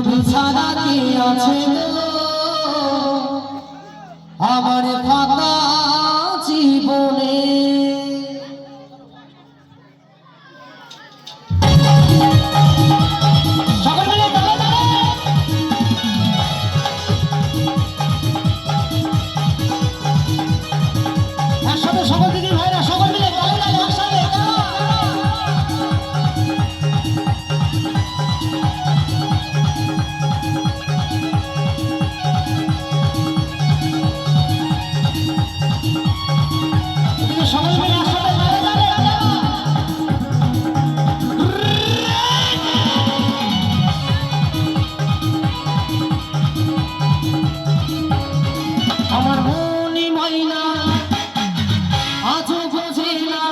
তুমি ছাড়া কি আছে আমার ফাঁকা জীবনে। সকল দিদি ভাইরা সকল মিলে আমার মনি ময়না আজও বোঝে না,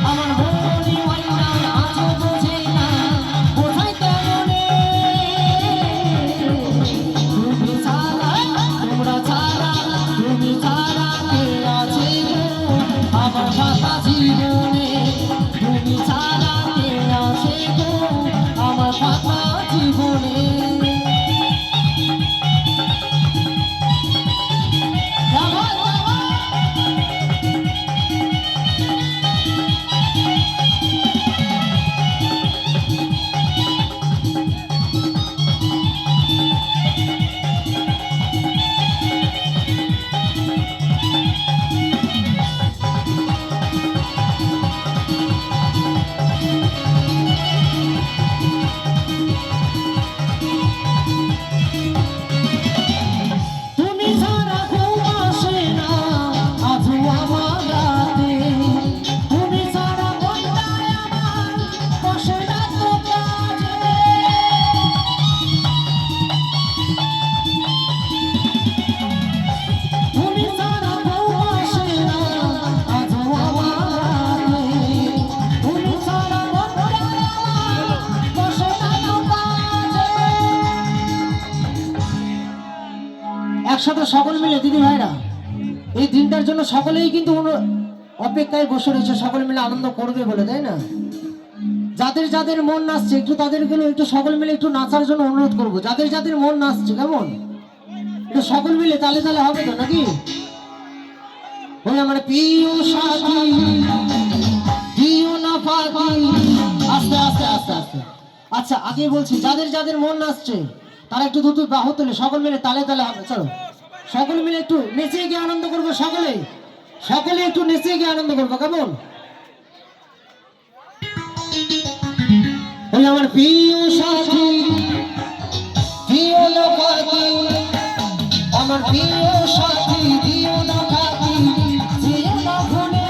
আমার মনি ময়না আজও বোঝে না কোথায় কেমনে তুমি ছাড়া, তোমরা ছাড়া, তুমি ছাড়া কে আছে আমার ফাঁকা জীবনে, তুমি ছাড়া কে আছে আমার ফাঁকা জীবনে। একসাথে সকল মিলে দিদি ভাইরা এই দিনটার জন্য সকলেই কিন্তু অপেক্ষায় বসে রয়েছে, সকল মিলে আনন্দ করবে বলে, তাই না? যাদের যাদের মন নাচছে একটু তাদেরগুলো একটু সকল মিলে একটু নাচার জন্য অনুরোধ করবো। যাদের যাদের মন নাচছে কেমন একটু সকল মিলে তালে তালে হবে তো নাকি? ওই আমার প্রিয় সাথী দিও না ফাঁকি, আস্তে আস্তে আস্তে আস্তে। আচ্ছা আগে বলছি যাদের যাদের মন নাচছে তারা একটু দুটো বাহু তোলে, সকল মিলে তালে তালে হবে। চলো সকল মিলে একটু নেচে গিয়ে আনন্দ করবো, সকলে সকলে একটু নেচে গিয়ে আনন্দ করবো কেমন? আমার প্রিয় সাথী দিও না ফাঁকি, আমার প্রিয় সাথী দিও না ফাঁকি, দিও না ভুলে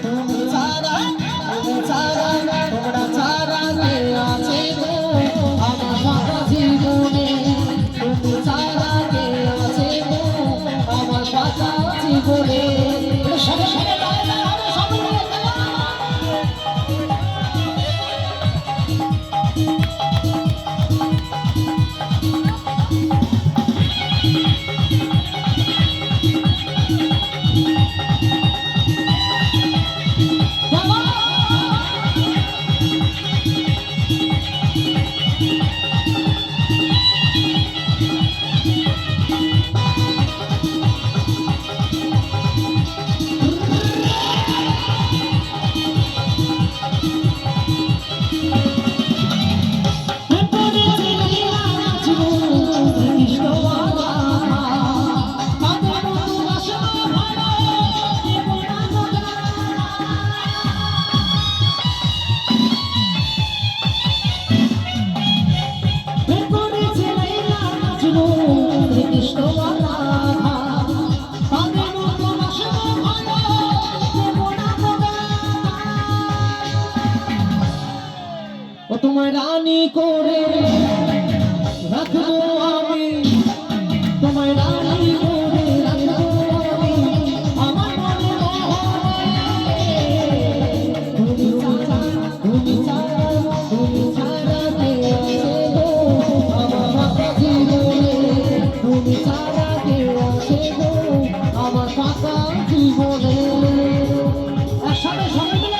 তুমি ছাড়া, তুমি ছাড়া, তোমরা ছাড়া কে আছে আমার ফাঁকা জীবনে, তুমি ছাড়া কে আছে আমার ফাঁকা জীবনে। তোমায় রানী করে রাখবো আমি, তোমায় রানী করে রাখবো আমি আমার মনে তুমি ছাড়া, তুমি ছাড়া, তুমি ছাড়া কে আছে গো আমার ফাঁকা জীবনে, তুমি ছাড়া কে আছে গো আমার ফাঁকা জীবনে। একসাথে সবাই মিলে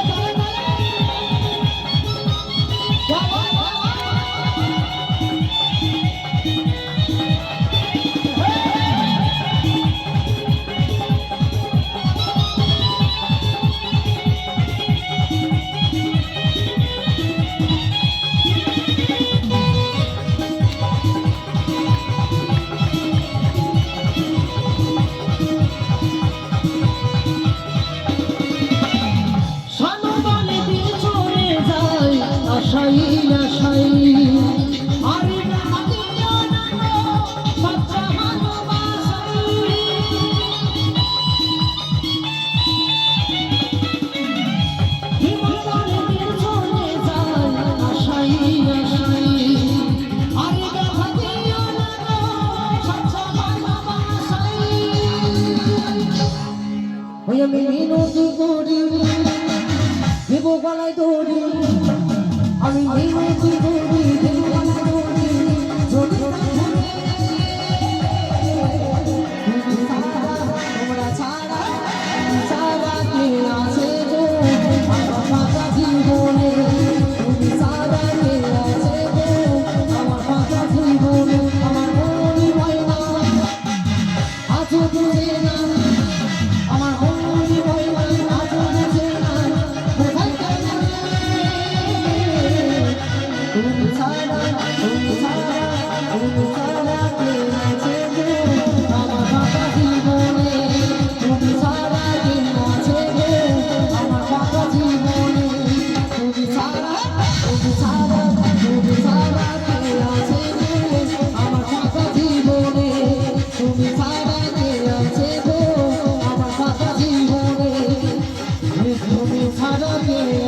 তুমি ছাড়া তুমি ছাড়া তুমি ছাড়া কে আছে গো আমার বাবা জীবনে তুমি ছাড়া কে আছে গো আমার বাবা জীবনে তুমি ছাড়া তুমি ছাড়া তুমি ছাড়া কে আছে গো আমার বাবা জীবনে তুমি ছাড়া কে আছে গো আমার বাবা জীবনে তুমি ছাড়া কে